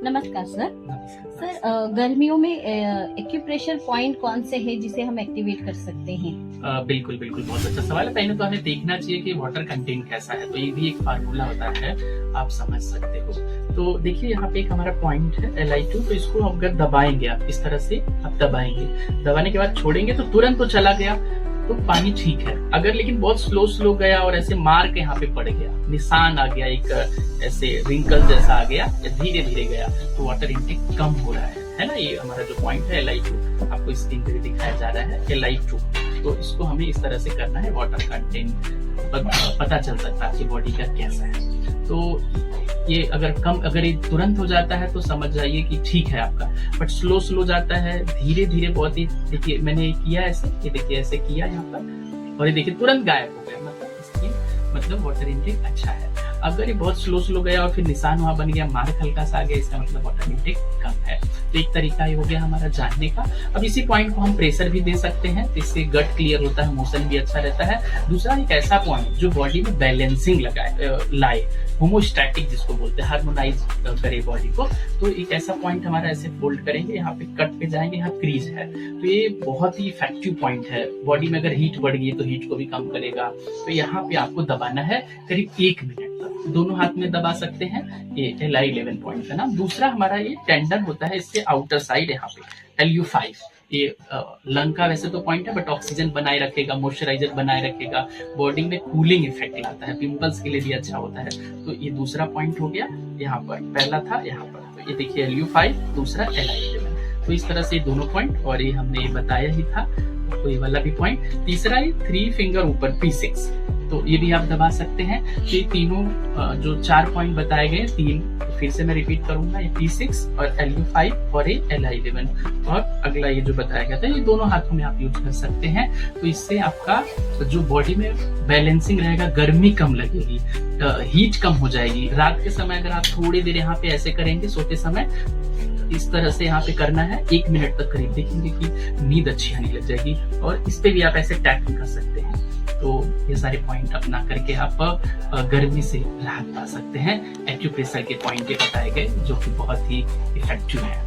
नमस्कार सर। नमस्कार। सर गर्मियों में एक्यूप्रेशर पॉइंट कौन से हैं जिसे हम एक्टिवेट कर सकते हैं? बिल्कुल बिल्कुल, बहुत अच्छा सवाल है। पहले तो हमें देखना चाहिए कि वाटर कंटेंट कैसा है, तो ये भी एक फार्मूला होता है, आप समझ सकते हो। तो देखिए यहाँ पे एक हमारा पॉइंट है Li2, तो इसको अगर दबाएंगे आप इस तरह से, आप दबाएंगे, दबाने के बाद छोड़ेंगे तो तुरंत तो चला गया, तो पानी ठीक है। अगर लेकिन बहुत स्लो गया और ऐसे मार्क यहाँ पे पड़ गया, निशान आ गया, एक ऐसे रिंकल जैसा आ गया, या धीरे धीरे गया, तो वाटर इंटेक कम हो रहा है ना। ये हमारा जो पॉइंट है Li2, आपको स्क्रीन पे दिखाया जा रहा है Li2। तो इसको हमें इस तरह से करना है, वाटर कंटेंट पता चल सकता है आपकी बॉडी का कैसा है। तो ये अगर ये तुरंत हो जाता है तो समझ जाइए कि ठीक है आपका, बट स्लो जाता है, धीरे धीरे बहुत ही, देखिए मैंने किया ऐसे, ये देखिए ऐसे किया यहाँ पर, और ये देखिए तुरंत गायब हो गया, मतलब वाटर इंटेक अच्छा है। अगर ये बहुत स्लो गया और फिर निशान वहां बन गया, मार्क हल्का सा आ गया, इसका मतलब वाटर इंटेक कम है। तो एक तरीका ये हो गया हमारा जानने का। अब इसी पॉइंट को हम प्रेशर भी दे सकते हैं, तो इससे गट क्लियर होता है, मोशन भी अच्छा रहता है। दूसरा एक ऐसा पॉइंट जो बॉडी में बैलेंसिंग लाए, होमोस्टैटिक जिसको बोलते हैं, हार्मोनाइज करे बॉडी को। तो एक ऐसा पॉइंट हमारा ऐसे फोल्ड करेंगे, यहाँ पे कट पे जाएंगे, यहाँ क्रीज है, तो ये बहुत ही इफेक्टिव पॉइंट है। बॉडी में अगर हीट बढ़ गई तो हीट को भी कम करेगा। तो यहाँ पे आपको दबाना है करीब 1 मिनट तक, दोनों हाथ में दबा सकते हैं। ये Li11 पॉइंट है ना। दूसरा हमारा ये टेंडन होता है, इससे आउटर साइड यहाँ पे Lu5, ये लंग का वैसे तो पॉइंट है, बट ऑक्सीजन बनाए रखेगा, मॉइस्चराइजर बनाए रखेगा, बॉडी में कूलिंग इफेक्ट लाता है, पिंपल्स के लिए भी अच्छा होता है। तो ये दूसरा पॉइंट हो गया यहाँ पर, पहला था यहाँ पर, तो ये देखिए Lu5, दूसरा Li11। तो इस तरह से दोनों पॉइंट, और ये हमने बताया ही था, तो ये वाला भी पॉइंट। तीसरा ये 3 फिंगर ऊपर P6, तो ये भी आप दबा सकते हैं। तो ये तीनों जो 4 पॉइंट बताए गए, 3 फिर से मैं रिपीट करूंगा, ये P6 और Lu5 और ये Li11, और अगला ये जो बताया गया था, ये दोनों हाथों में आप यूज कर सकते हैं। तो इससे आपका जो बॉडी में बैलेंसिंग रहेगा, गर्मी कम लगेगी, हीट कम हो जाएगी। रात के समय अगर आप थोड़ी देर यहाँ पे ऐसे करेंगे, सोते समय इस तरह से यहाँ पे करना है, 1 मिनट तक करीब, देखेंगे कि नींद अच्छी आने लग जाएगी। और इस पे भी आप ऐसे टैप भी कर सकते हैं। तो ये सारे पॉइंट अपना करके आप गर्मी से राहत पा सकते हैं। एक्यूप्रेशर के पॉइंट ये बताए गए, जो कि बहुत ही इफेक्टिव है।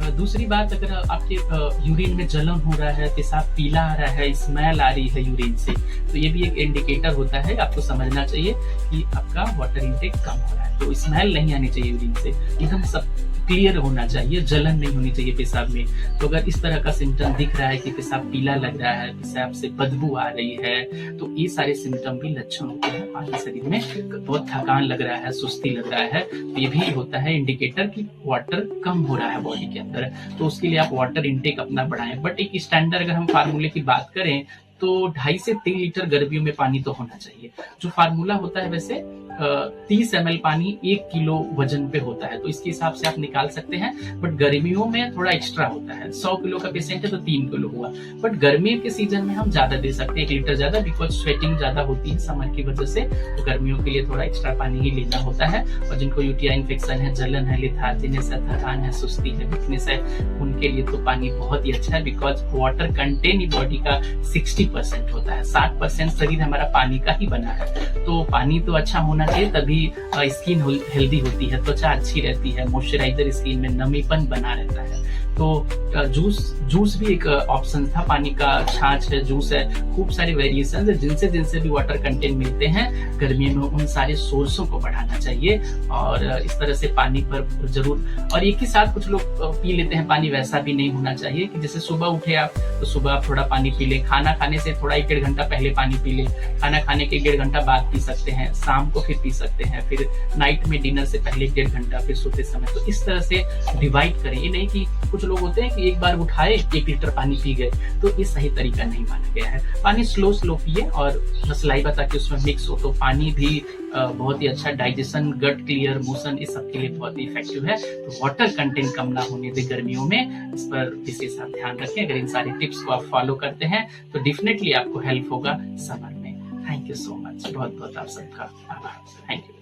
तो दूसरी बात, अगर आपके यूरिन में जलन हो रहा है, पेशाब पीला आ रहा है, स्मेल आ रही है यूरिन से, तो ये भी एक इंडिकेटर होता है। आपको समझना चाहिए कि आपका वाटर इंटेक कम हो रहा है। तो स्मेल नहीं आनी चाहिए यूरिन से, एकदम सब क्लियर होना चाहिए, जलन नहीं होनी चाहिए पेशाब में। तो अगर इस तरह का सिम्टम दिख रहा है कि पेशाब पीला लग रहा है, पेशाब से बदबू आ रही है, तो ये सारे सिम्टम भी लक्षण होते हैं। पानी शरीर में बहुत थकान लग रहा है, सुस्ती लग रहा है, तो ये भी होता है इंडिकेटर कि वाटर कम हो रहा है बॉडी के अंदर। तो उसके लिए आप वाटर इंटेक अपना बढ़ाएं। बट एक स्टैंडर्ड अगर हम फार्मूले की बात करें, तो 2.5 से 3 लीटर गर्मियों में पानी तो होना चाहिए। जो फार्मूला होता है वैसे 30 ml पानी 1 किलो वजन पे होता है, तो इसके हिसाब से आप निकाल सकते हैं। बट गर्मियों में थोड़ा एक्स्ट्रा होता है, 100 किलो का पेशेंट है तो 3 किलो हुआ। बट गर्मियों के सीजन में हम ज्यादा दे सकते हैं, 1 लीटर ज्यादा, बिकॉज स्वेटिंग ज्यादा होती है समर की वजह से। तो गर्मियों के लिए थोड़ा एक्स्ट्रा पानी ही लेना होता है। और जिनको यूटीआई इन्फेक्शन है, जलन है, लिथार्जीनेस है, थकान है, सुस्ती है, वीकनेस है, उनके लिए तो पानी बहुत ही अच्छा है। Because water content he body का 60% होता है, 60% शरीर हमारा पानी का ही बना है। तो पानी तो अच्छा होना चाहिए, तभी स्किन हेल्दी होती है, त्वचा अच्छी रहती है, मॉइस्चराइजर स्किन में नमीपन बना रहता है। तो जूस भी एक ऑप्शन था, पानी का छाछ है, जूस है, खूब सारे वेरिएशन है, जिनसे भी वाटर कंटेंट मिलते हैं गर्मियों में, उन सारे सोर्सों को बढ़ाना चाहिए। और इस तरह से पानी पर जरूर, और एक ही साथ कुछ लोग पी लेते हैं पानी, वैसा भी नहीं होना चाहिए कि जैसे सुबह उठे आप, तो सुबह आप थोड़ा पानी पी लें, खाना खाने से थोड़ा 1-1.5 घंटा पहले पानी पी लें, खाना खाने के 1-1.5 घंटा बाद पी सकते हैं, शाम को फिर पी सकते हैं, फिर नाइट में डिनर से पहले 1-1.5 घंटा, फिर सोते समय। तो इस तरह से डिवाइड करें। ये नहीं कि कुछ लोग होते हैं कि एक बार उठाए 1 लीटर पानी पी गए, तो ये सही तरीका नहीं माना गया है। पानी स्लो पिए, और सलाइवा ताकि उसमें मिक्स हो, तो पानी भी बहुत ही अच्छा, डाइजेशन, गट क्लियर, मोशन, इस सब के लिए बहुत ही इफेक्टिव है। तो वाटर कंटेंट कम ना होने दे गर्मियों में, इस पर विशेष आप ध्यान रखें। अगर इन सारे टिप्स को आप फॉलो करते हैं तो डेफिनेटली आपको हेल्प होगा समर में। थैंक यू सो मच, बहुत बहुत आप सबका आभार। Thank you.